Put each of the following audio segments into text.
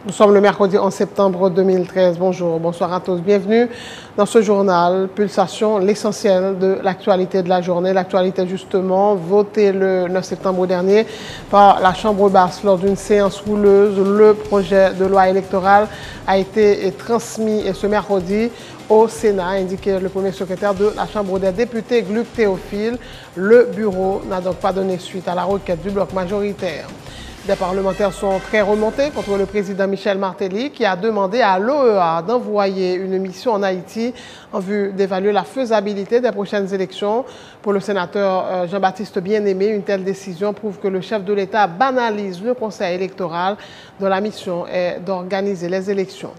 Nous sommes le mercredi 11 septembre 2013. Bonjour, bonsoir à tous. Bienvenue dans ce journal Pulsation, l'essentiel de l'actualité de la journée. L'actualité justement, votée le 9 septembre dernier par la Chambre basse lors d'une séance houleuse. Le projet de loi électorale a été transmis ce mercredi au Sénat, a indiqué le premier secrétaire de la Chambre des députés, Gluck Théophile. Le bureau n'a donc pas donné suite à la requête du bloc majoritaire. Des parlementaires sont très remontés contre le président Michel Martelly qui a demandé à l'OEA d'envoyer une mission en Haïti en vue d'évaluer la faisabilité des prochaines élections. Pour le sénateur Jean-Baptiste Bien-Aimé, une telle décision prouve que le chef de l'État banalise le conseil électoral dont la mission est d'organiser les élections.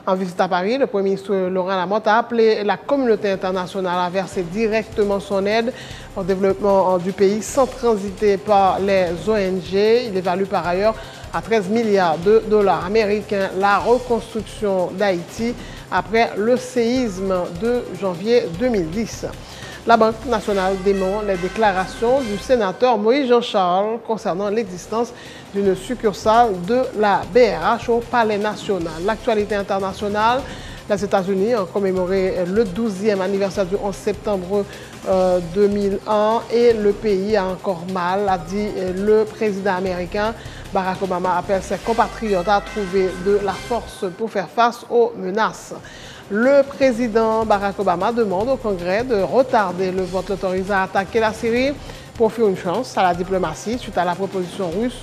En visite à Paris, le Premier ministre Laurent Lamotte a appelé la communauté internationale à verser directement son aide au développement du pays sans transiter par les ONG. Il évalue par ailleurs à 13 milliards de dollars américains la reconstruction d'Haïti après le séisme de janvier 2010. La Banque nationale dément les déclarations du sénateur Moïse Jean-Charles concernant l'existence d'une succursale de la BRH au Palais national. L'actualité internationale, les États-Unis ont commémoré le 12e anniversaire du 11 septembre 2001 et le pays a encore mal, a dit le président américain. Barack Obama appelle ses compatriotes à trouver de la force pour faire face aux menaces. Le président Barack Obama demande au Congrès de retarder le vote autorisant à attaquer la Syrie pour offrir une chance à la diplomatie suite à la proposition russe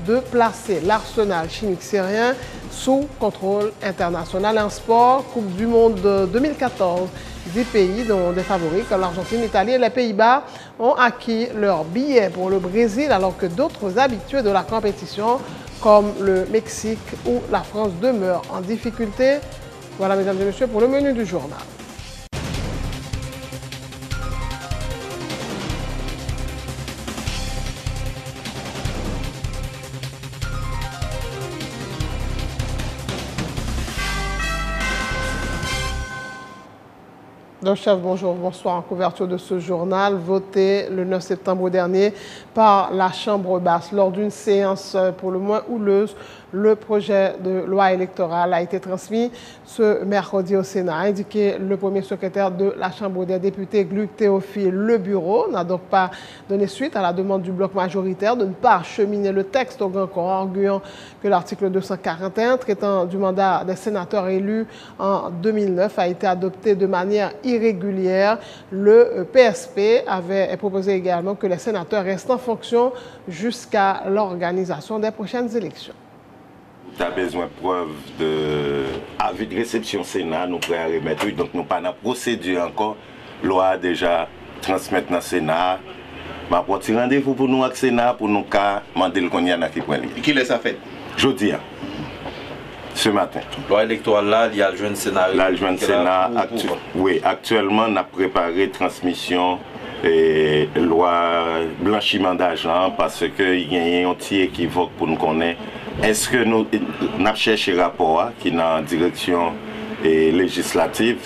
de placer l'arsenal chimique syrien sous contrôle international. En sport, Coupe du Monde 2014, 10 pays, dont des favoris comme l'Argentine, l'Italie et les Pays-Bas, ont acquis leur billet pour le Brésil alors que d'autres habitués de la compétition comme le Mexique ou la France demeurent en difficulté. Voilà, mesdames et messieurs, pour le menu du journal. Donc, chef, bonjour, bonsoir. En couverture de ce journal, voté le 9 septembre dernier par la Chambre basse lors d'une séance pour le moins houleuse. Le projet de loi électorale a été transmis ce mercredi au Sénat, a indiqué le premier secrétaire de la Chambre des députés, Gluck Théophile. Le bureau n'a donc pas donné suite à la demande du bloc majoritaire de ne pas acheminer le texte au grand corps, arguant que l'article 241, traitant du mandat des sénateurs élus en 2009, a été adopté de manière irrégulière. Le PSP avait proposé également que les sénateurs restent en fonction jusqu'à l'organisation des prochaines élections. Tu as besoin de preuves avis de réception Sénat, nous pourrons remettre. Donc nous pas dans la procédure encore. Loi déjà transmettre dans le Sénat. Je vais rendez-vous pour nous avec le Sénat pour nous demander le qu'on y a qui point. Qui laisse ça fait? Jeudi, ce matin. Loi électorale là, il y a le jeune Sénat. Là, le jeune Sénat, oui, actuellement, on a préparé transmission et loi blanchiment d'argent parce qu'il y a un petit équivoque pour nous connaître. Est-ce que nous avons cherché un rapport qui est dans la direction législative,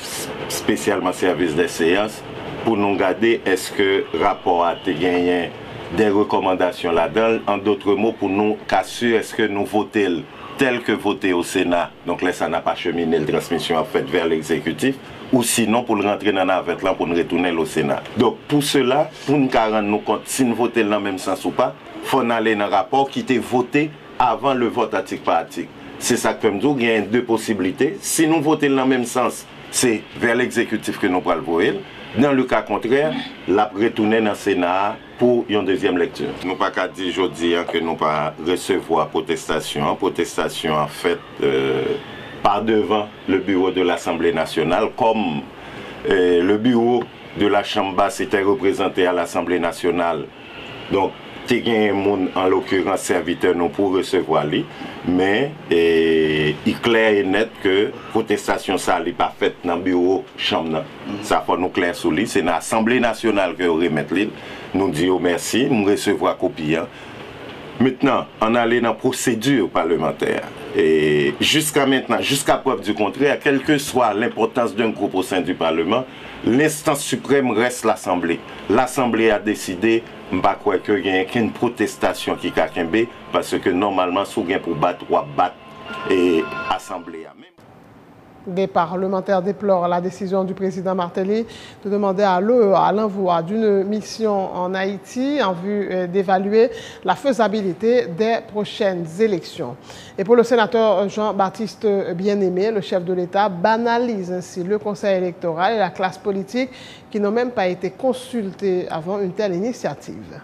spécialement service des séances, pour nous garder est-ce que le rapport a gagné des recommandations là-dedans. En d'autres mots, pour nous casser, est-ce que nous votons tel que voté au Sénat, donc là ça n'a pas cheminé la transmission en fait vers l'exécutif, ou sinon pour le rentrer dans la navette là pour nous retourner au Sénat. Donc pour cela, pour nous rendre nous compte si nous votons dans le même sens ou pas, il faut aller dans un rapport qui était voté avant le vote article par article. C'est ça que me dire, il y a deux possibilités. Si nous votons dans le même sens, c'est vers l'exécutif que nous allons voter. Dans le cas contraire, la retourner dans le Sénat pour une deuxième lecture. Nous pas qu'à dire aujourd'hui que nous pas recevoir protestation. Protestation en fait par devant le bureau de l'Assemblée nationale, comme le bureau de la Chambre basse était représenté à l'Assemblée nationale. Donc, il y a un monde, en l'occurrence serviteur, nous pour recevoir lui, mais il est clair et net que la protestation ça n'est pas faite dans le bureau Chambre. Ça faut nous clair sur lui. C'est dans l'Assemblée nationale que nous remettons l'île. Nous disons merci, nous recevons la copie. Maintenant, on allait dans la procédure parlementaire. Et jusqu'à maintenant, jusqu'à preuve du contraire, quelle que soit l'importance d'un groupe au sein du Parlement, l'instance suprême reste l'Assemblée. L'Assemblée a décidé, je ne crois qu'il n'y a qu'une protestation qui a parce que normalement, si vous avez pour battre, ou battre assemblée. Des parlementaires déplorent la décision du président Martelly de demander à l'OEA l'envoi d'une mission en Haïti en vue d'évaluer la faisabilité des prochaines élections. Et pour le sénateur Jean-Baptiste Bien-Aimé, le chef de l'État banalise ainsi le Conseil électoral et la classe politique qui n'ont même pas été consultés avant une telle initiative.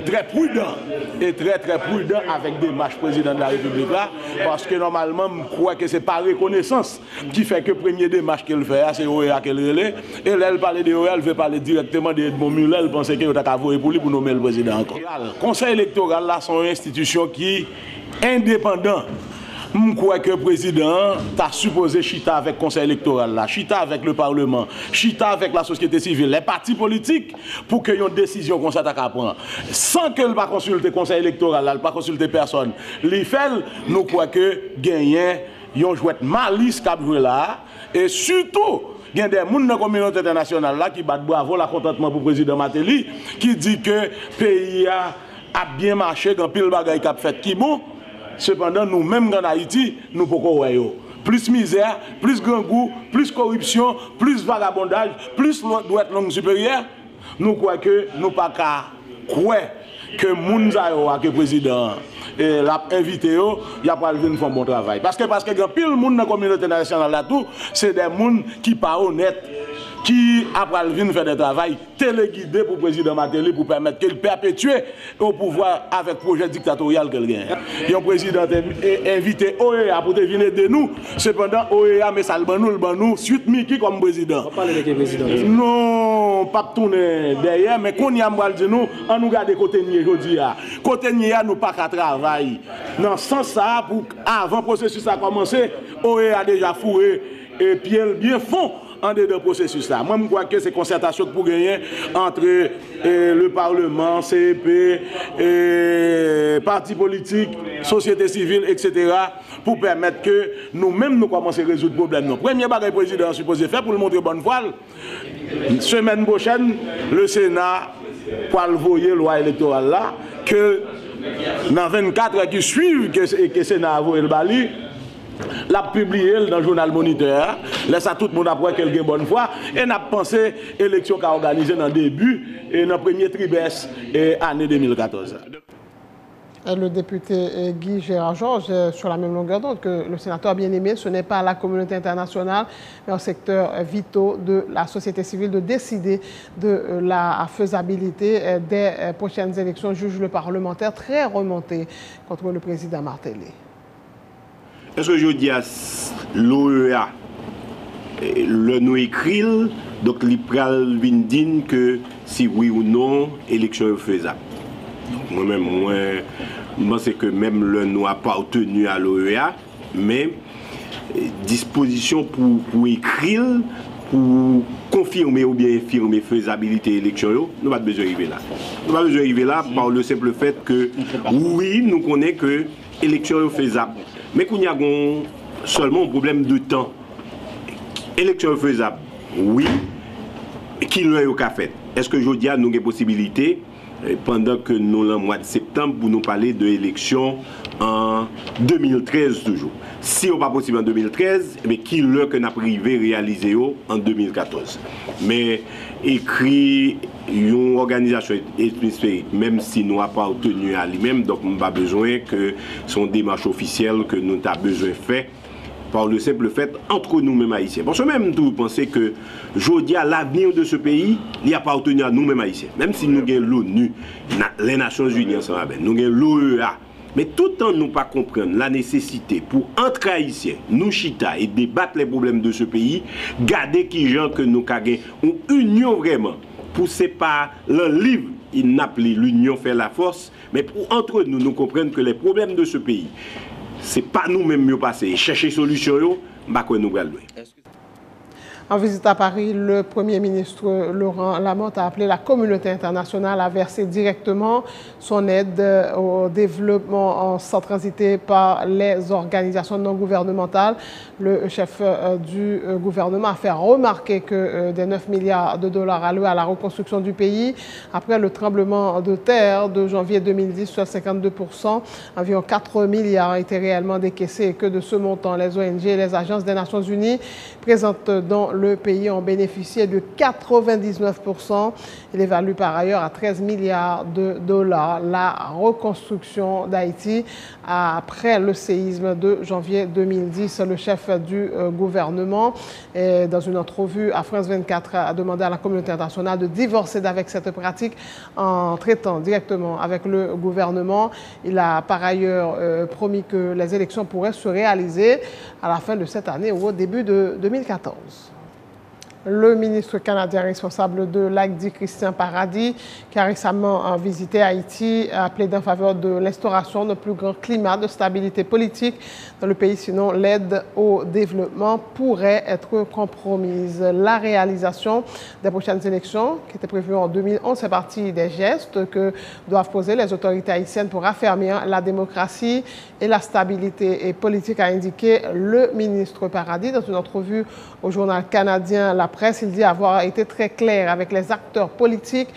Très prudent et très prudent avec des marches président de la République là, parce que normalement je crois que c'est pas reconnaissance qui fait que premier démarche qu'elle fait c'est OEA qu'elle relève et là elle parle de OEA elle veut parler directement de Edmond Muller elle pensait qu'il a voté pour lui pour nommer le président encore. Le Conseil électoral là sont une institution qui est indépendante. Je crois que le président a supposé chita avec le conseil électoral, là, chita avec le Parlement, chita avec la société civile, les partis politiques, pour qu'il y ait une décision qu'on s'attaque à prendre. Sans qu'elle ne pas consulter le conseil électoral, elle ne pas consulter personne. Les faits, nous croyons que gagner, ils ont joué malice qui a joué là, et surtout, il y a des gens dans la communauté internationale là, qui battent bravo la contentement pour le président Martelly, qui dit que le pays a bien marché, quand pile bagaille qui a fait qui bon. Cependant, nous-mêmes en Haïti, nous pouvons voir plus misère, plus grand goût, plus corruption, plus vagabondage, plus droite langue supérieure. Nous croyons que nous ne pouvons pas croire que le président l'a invité, il a pas venir faire un bon travail. Parce que grand pile monde dans la communauté nationale là tout, c'est des gens qui pas honnêtes, qui après venir faire des travail téléguidé pour le président Martelly pour permettre qu'il perpétue au pouvoir avec le projet dictatorial qu'il gagne. Il y a un président invité OEA pour venir de nous, cependant OEA mais ça le banou suite Miki comme président. On parle de quel président? Non, pas tourner derrière mais qu'on y a mal de nous, on nous garde côté nier aujourd'hui. Côté nier nous pas qu'à travailler. Dans ce sens ça pour avant le processus a commencé, OEA a déjà fourré et puis bien fond en dedans processus là. Moi je crois que c'est concertation pour gagner entre le Parlement, CEP, partis politiques, société civile, etc. pour permettre que nous-mêmes nous commençons à résoudre le problème. Le premier bagage président supposé faire pour le montrer bonne voile. Semaine prochaine, le Sénat pour envoyer la loi électorale là que dans 24 heures qui suivent que le Sénat a envoyé le bali. L'a publié dans le journal Moniteur, laisse à tout le monde après quelques bonne foi et n'a pensé élection qu'a organisée dans le début et dans le premier trimestre et année 2014. Le député Guy Gérard Georges, sur la même longueur d'onde que le sénateur Bien-Aimé, ce n'est pas à la communauté internationale, mais au secteur vitaux de la société civile de décider de la faisabilité des prochaines élections, juge le parlementaire très remonté contre le président Martelly. Est-ce que je dis à l'OEA, le nous écrit, donc l'IPRAL vindine que si oui ou non, l'élection est faisable. Moi-même, je pense que même le nous n'a pas obtenu à l'OEA, mais disposition pour écrire, pour confirmer ou bien infirmer faisabilité de l'élection, nous n'avons pas besoin d'arriver là. Nous n'avons pas besoin d'arriver là par le simple fait que, oui, nous connaissons que l'élection est faisable. Mais qu'il y a seulement un problème de temps. Élection faisable, oui. Qui l'a fait? Est-ce que je dis à nous avons possibilité, pendant que nous, le mois de septembre, pour nous parler de l'élection en 2013 toujours? Si on pas possible en 2013, mais qui l'a que nous avons privé réalisé en 2014? Mais écrit une organisation spécifique, même si nous n'avons pas obtenu à lui-même, donc nous n'avons pas besoin que son démarche officielle que nous avons besoin de faire par le simple fait entre nous-mêmes haïtiens. Parce que même vous pensez que je dis à l'avenir de ce pays, il n'y a pas obtenu à nous-mêmes haïtiens. Même si nous avons l'ONU, les Nations Unies ensemble, nous avons l'OEA, mais tout en nous pas comprendre la nécessité pour entre haïtiens, nous chita et débattre les problèmes de ce pays, garder qui gens que nous avons une union vraiment. Pour c'est pas le livre, il n'a pas l'union fait la force, mais pour entre nous, nous comprendre que les problèmes de ce pays, c'est pas nous-mêmes mieux passer. Chercher solution, bah quoi nous allons. En visite à Paris, le Premier ministre Laurent Lamothe a appelé la communauté internationale à verser directement son aide au développement en sans transiter par les organisations non gouvernementales. Le chef du gouvernement a fait remarquer que des 9 milliards de dollars alloués à la reconstruction du pays après le tremblement de terre de janvier 2010, soit 52%, environ 4 milliards ont été réellement décaissés et que de ce montant, les ONG et les agences des Nations Unies présentes dans le pays ont bénéficié de 99%. Il évalue par ailleurs à 13 milliards de dollars la reconstruction d'Haïti après le séisme de janvier 2010. Le chef du gouvernement, dans une entrevue à France 24, a demandé à la communauté internationale de divorcer d'avec cette pratique en traitant directement avec le gouvernement. Il a par ailleurs promis que les élections pourraient se réaliser à la fin de cette année ou au début de 2014. Le ministre canadien responsable de l'ACDI, Christian Paradis, qui a récemment visité Haïti, a plaidé en faveur de l'instauration d'un plus grand climat de stabilité politique dans le pays, sinon l'aide au développement pourrait être compromise. La réalisation des prochaines élections, qui étaient prévues en 2011, fait partie des gestes que doivent poser les autorités haïtiennes pour affermir la démocratie et la stabilité politique, a indiqué le ministre Paradis dans une entrevue au journal canadien La Presse. Il dit avoir été très clair avec les acteurs politiques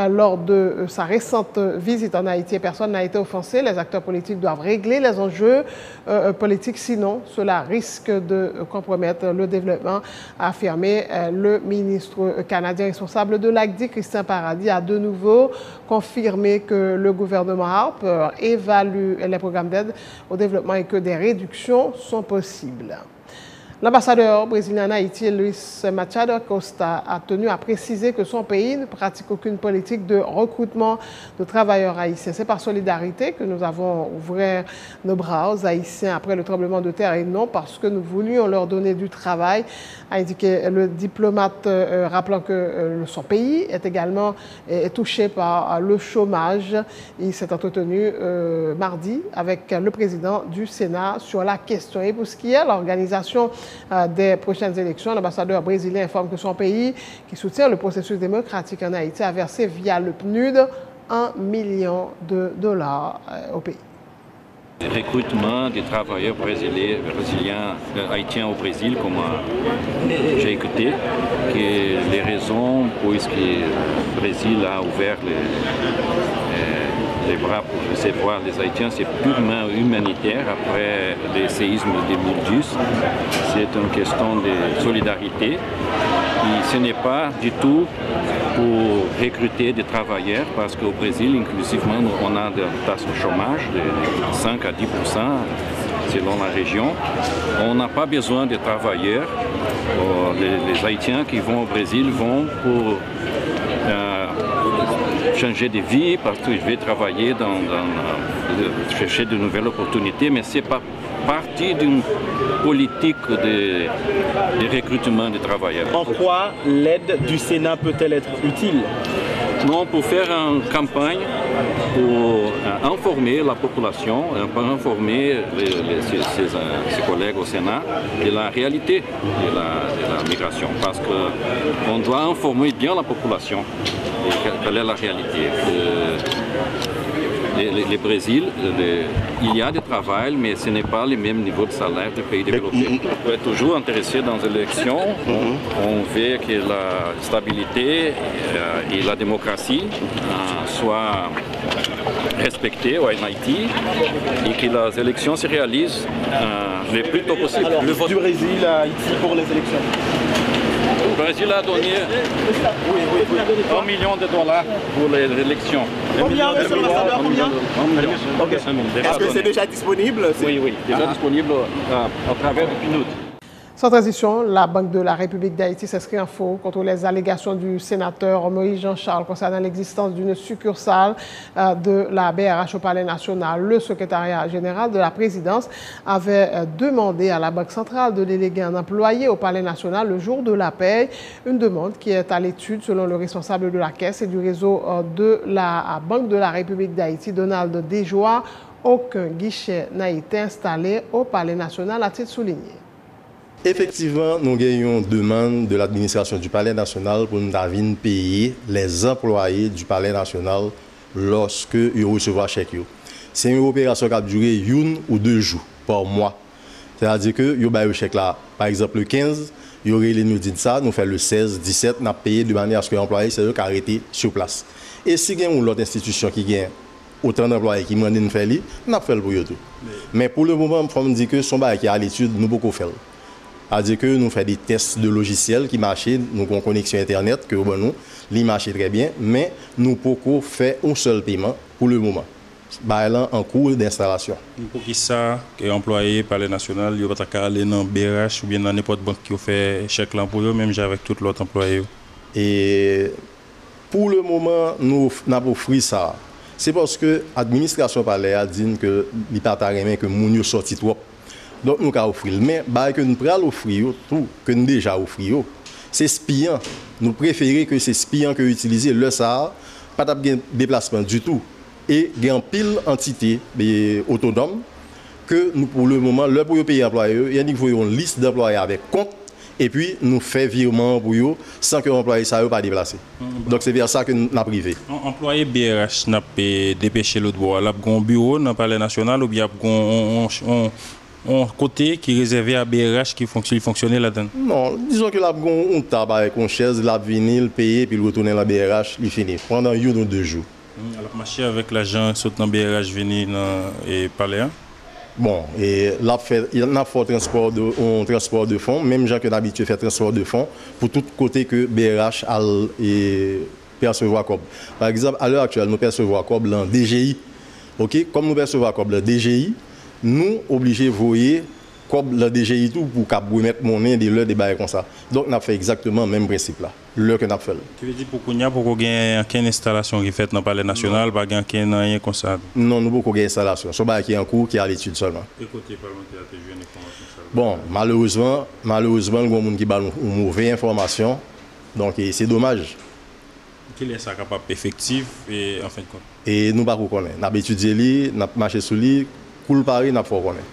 lors de sa récente visite en Haïti. Personne n'a été offensé. Les acteurs politiques doivent régler les enjeux politiques, sinon cela risque de compromettre le développement, a affirmé le ministre canadien responsable de l'ACDI, Christian Paradis, a de nouveau confirmé que le gouvernement Harper évalue les programmes d'aide au développement et que des réductions sont possibles. L'ambassadeur brésilien en Haïti, Luis Machado Costa, a tenu à préciser que son pays ne pratique aucune politique de recrutement de travailleurs haïtiens. C'est par solidarité que nous avons ouvert nos bras aux Haïtiens après le tremblement de terre et non parce que nous voulions leur donner du travail, a indiqué le diplomate, rappelant que son pays est également touché par le chômage. Il s'est entretenu mardi avec le président du Sénat sur la question. Et pour ce qui est de l'organisation des prochaines élections, l'ambassadeur brésilien informe que son pays, qui soutient le processus démocratique en Haïti, a versé via le PNUD 1 million de dollars au pays. Le recrutement des travailleurs brésiliens, haïtiens au Brésil, comme j'ai écouté, que les raisons pour ce que le Brésil a ouvert les bras pour recevoir les Haïtiens, c'est purement humanitaire après le séisme de 2010. C'est une question de solidarité. Et ce n'est pas du tout pour recruter des travailleurs, parce qu'au Brésil, inclusivement, on a des taux de chômage de 5 à 10% selon la région. On n'a pas besoin de travailleurs. Les Haïtiens qui vont au Brésil vont pour changer de vie, parce qu'ils veulent travailler, chercher de nouvelles opportunités, mais ce n'est pas partie d'une politique de recrutement de travailleurs. En quoi l'aide du Sénat peut-elle être utile? Non, pour faire une campagne pour informer la population, pour informer ses collègues au Sénat de la réalité de la migration. Parce qu'on doit informer bien la population de quelle est la réalité. Le Brésil, il y a du travail, mais ce n'est pas le même niveau de salaire du pays développé. On est toujours intéressé dans les élections. On veut que la stabilité et la démocratie soient respectées en Haïti et que les élections se réalisent le plus tôt possible. Alors, le vote du Brésil à Haïti pour les élections? Le Brésil a donné 1 million de dollars pour les élections. Combien, monsieur l'ambassadeur? Combien? 1 million. Okay. Est-ce que c'est déjà disponible? Oui, déjà disponible à travers le PNUD. Sans transition, la Banque de la République d'Haïti s'inscrit en faux contre les allégations du sénateur Moïse Jean-Charles concernant l'existence d'une succursale de la BRH au Palais national. Le secrétariat général de la présidence avait demandé à la Banque centrale de déléguer un employé au Palais national le jour de la paie, une demande qui est à l'étude selon le responsable de la Caisse et du réseau de la Banque de la République d'Haïti, Donald Desjoie. Aucun guichet n'a été installé au Palais national, a-t-il souligné. Effectivement, nous avons une demande de l'administration du Palais national pour nous payer les employés du Palais national lorsque ils recevront chèque. C'est une opération qui a duré 1 ou 2 jours par mois. C'est-à-dire que ils ont le chèque là, par exemple le 15, ils auraient nous dit ça, nous faisons le 16, 17, nous avons payé de manière à ce que l'employé soit arrêté sur place. Et si il y a une autre institution qui a autant d'employés qui demandent de faire, nous avons fait le pour eux. Mais pour le moment, il faut me dire que son bail qui est à l'étude, nous pouvons faire. C'est-à-dire que nous faisons des tests de logiciels qui marchent, nous avons une connexion Internet, que nous, ils marchent très bien, mais nous pouvons faire un seul paiement pour le moment. En cours d'installation. Pour qui ça, les employés Palais national, ils ne peuvent pas aller dans BRH ou bien dans n'importe banque qui fait chèque là pour eux, même avec tous les autres employés. Et pour le moment, nous n'avons pas offert ça. C'est parce que l'administration Palais a dit que les partenaires que nous sorti trop. Donc nous avons offert. Mais que nous pouvons offrir, tout que nous déjà offert, c'est spiant. Nous préférons que c'est spiant que utiliser le SAR, pas de déplacement du tout. Et il y a une pile d'entités autonomes que nous, pour le moment, le pour payer employés, il y a une liste d'employés avec compte et puis nous faisons virement pour eux sans que l'employé ne soit pas déplacé. Donc c'est vers ça que nous avons privé. Employé BRH n'a pas dépêché l'autre bois. Il y a un bureau dans le Palais national ou bien un côté qui est réservé à BRH qui fonctionne là-dedans? Non, disons que là, on tabac avec une chaise, la vinyle, payer, puis retourner à la BRH, il finit. Pendant 1 ou 2 jours. Alors, marcher avec l'agent saute dans BRH venir et parler. Bon, et là, il y a un transport de fonds, même gens que d'habitude fait transport de fonds, pour tout côté que BRH a percevoir comme. Par exemple, à l'heure actuelle, nous percevons comme dans DGI. OK? Comme nous percevons comme dans DGI, nous obligés de voyer comme le DGI tout pour qu'on mettre monnaie de l'heure des bails comme ça. Donc, on a fait exactement le même principe là, l'heure que nous avons fait. Tu veux dire pour qu'on ait aucune installation qui est faite dans le Palais national, pas rien comme ça? Non, nous n'avons pas d'installation. Ce bail qui est en cours, qui est à l'étude seulement. Et côté parlementaire, tu as vu une information? Bon, malheureusement, il y a des gens qui ont une mauvaise information. Donc, c'est dommage. Quel est ça capable effectif et en fin de compte? Et nous ne pouvons pas connaître. Nous avons étudié, nous avons marché sur lui, pour le pari, nous ne pouvons pas connaître.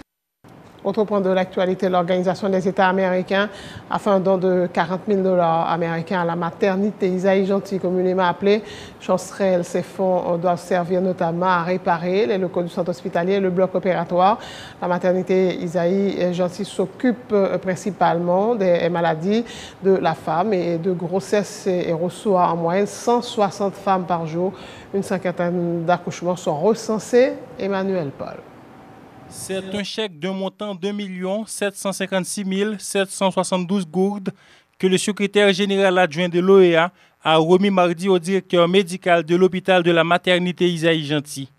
Autre point de l'actualité, l'Organisation des États américains a fait un don de 40 000 $ américains à la maternité Isaïe Gentil, communément appelée Chancerelle. Ces fonds doivent servir notamment à réparer les locaux du centre hospitalier et le bloc opératoire. La maternité Isaïe Gentil s'occupe principalement des maladies de la femme et de grossesse et reçoit en moyenne 160 femmes par jour. Une cinquantaine d'accouchements sont recensés. Emmanuel Paul. C'est un chèque d'un montant de 2 756 772 gourdes que le secrétaire général adjoint de l'OEA a remis mardi au directeur médical de l'hôpital de la maternité Isaïe Gentil.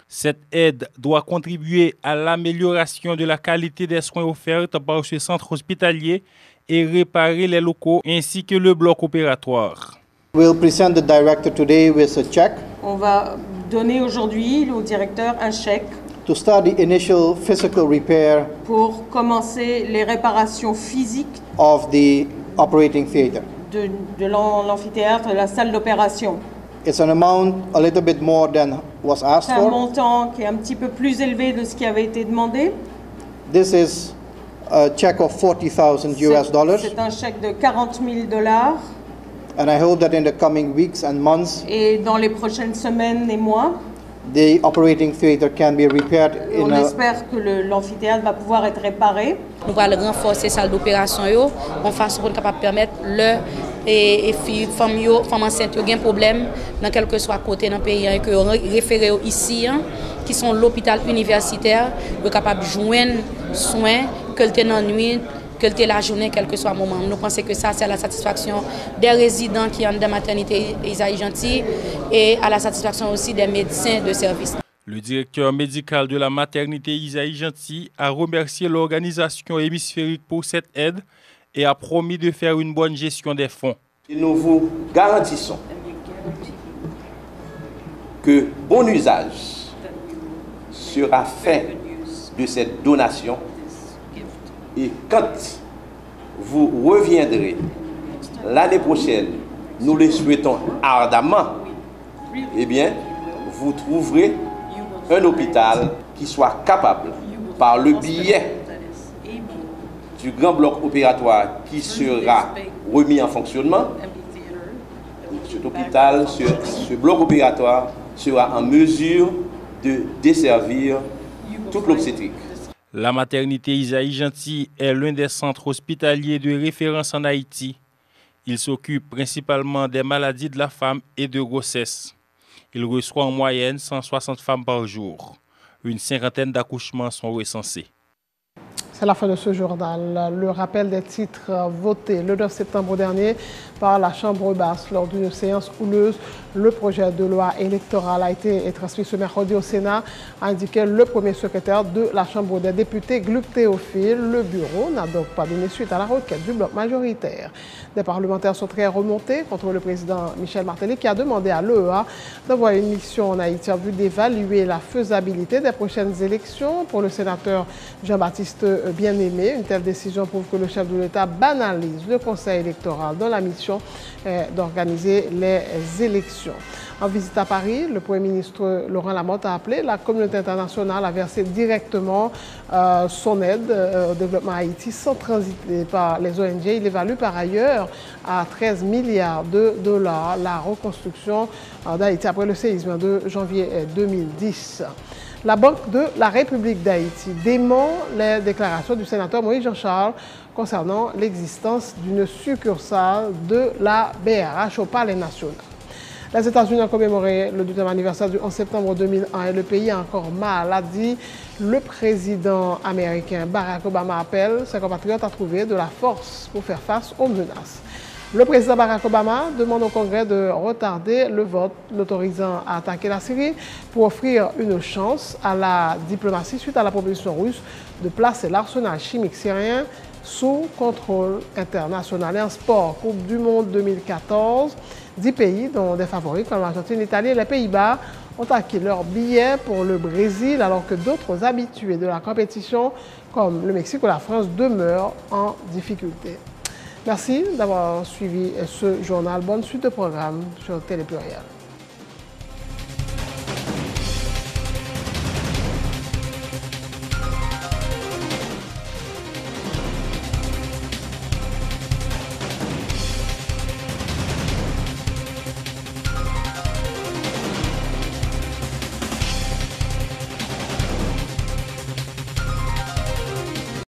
Cette aide doit contribuer à l'amélioration de la qualité des soins offerts par ce centre hospitalier et réparer les locaux ainsi que le bloc opératoire. We'll present the director today with a check. On va donner aujourd'hui au directeur un chèque to start the initial physical repair pour commencer les réparations physiques of the operating theater. de l'amphithéâtre, de la salle d'opération. It's an amount a little bit more than was asked C'est un for. montant qui est un petit peu plus élevé de ce qui avait été demandé. This is a check of $40,000 US dollars. C'est un chèque de 40 000 $. And I hope that in the coming weeks and months, Et dans les prochaines semaines et mois, the operating theater can be repaired on in a espère que l'amphithéâtre va pouvoir être réparé. Nous allons renforcer la salle d'opération en façon pour capable permettre les femmes enceintes qui ont un problème dans quel que soit côté dans le pays et que référé ici qui sont l'hôpital universitaire pour capable joindre soins que le dans nuit que la journée, quel que soit le moment. Nous pensons que ça, c'est à la satisfaction des résidents qui ont dans la maternité Isaïe Gentil et à la satisfaction aussi des médecins de service. Le directeur médical de la maternité Isaïe Gentil a remercié l'organisation hémisphérique pour cette aide et a promis de faire une bonne gestion des fonds. Et nous vous garantissons que bon usage sera fait de cette donation. Et quand vous reviendrez l'année prochaine, nous le souhaitons ardemment, eh bien, vous trouverez un hôpital qui soit capable, par le biais du grand bloc opératoire qui sera remis en fonctionnement, cet hôpital, ce bloc opératoire sera en mesure de desservir toute l'obstétrique. La maternité Isaïe Gentil est l'un des centres hospitaliers de référence en Haïti. Il s'occupe principalement des maladies de la femme et de grossesse. Il reçoit en moyenne 160 femmes par jour. Une cinquantaine d'accouchements sont recensés. C'est la fin de ce journal. Le rappel des titres votés le 9 septembre dernier par la Chambre basse lors d'une séance houleuse. Le projet de loi électorale a été transmis ce mercredi au Sénat, a indiqué le premier secrétaire de la Chambre des députés, Gluck Théophile. Le bureau n'a donc pas donné suite à la requête du bloc majoritaire. Des parlementaires sont très remontés contre le président Michel Martelly qui a demandé à l'EEA d'envoyer une mission en Haïti en vue d'évaluer la faisabilité des prochaines élections. Pour le sénateur Jean-Baptiste Bien-Aimé, une telle décision prouve que le chef de l'État banalise le conseil électoral dont la mission est d'organiser les élections. En visite à Paris, le Premier ministre Laurent Lamotte a appelé la communauté internationale à verser directement son aide au développement Haïti sans transiter par les ONG. Il évalue par ailleurs à 13 milliards de dollars la reconstruction d'Haïti après le séisme de janvier 2010. La Banque de la République d'Haïti dément les déclarations du sénateur Moïse Jean-Charles concernant l'existence d'une succursale de la BRH au Palais national. Les États-Unis ont commémoré le 12e anniversaire du 11 septembre 2001 et le pays a encore mal, a dit le président américain. Barack Obama appelle ses compatriotes à trouver de la force pour faire face aux menaces. Le président Barack Obama demande au Congrès de retarder le vote l'autorisant à attaquer la Syrie pour offrir une chance à la diplomatie suite à la proposition russe de placer l'arsenal chimique syrien sous contrôle international. Et en sport, Coupe du Monde 2014, 10 pays, dont des favoris comme l'Argentine, l'Italie et les Pays-Bas, ont acquis leur billet pour le Brésil, alors que d'autres habitués de la compétition, comme le Mexique ou la France, demeurent en difficulté. Merci d'avoir suivi ce journal. Bonne suite de programme sur Télé Pluriel.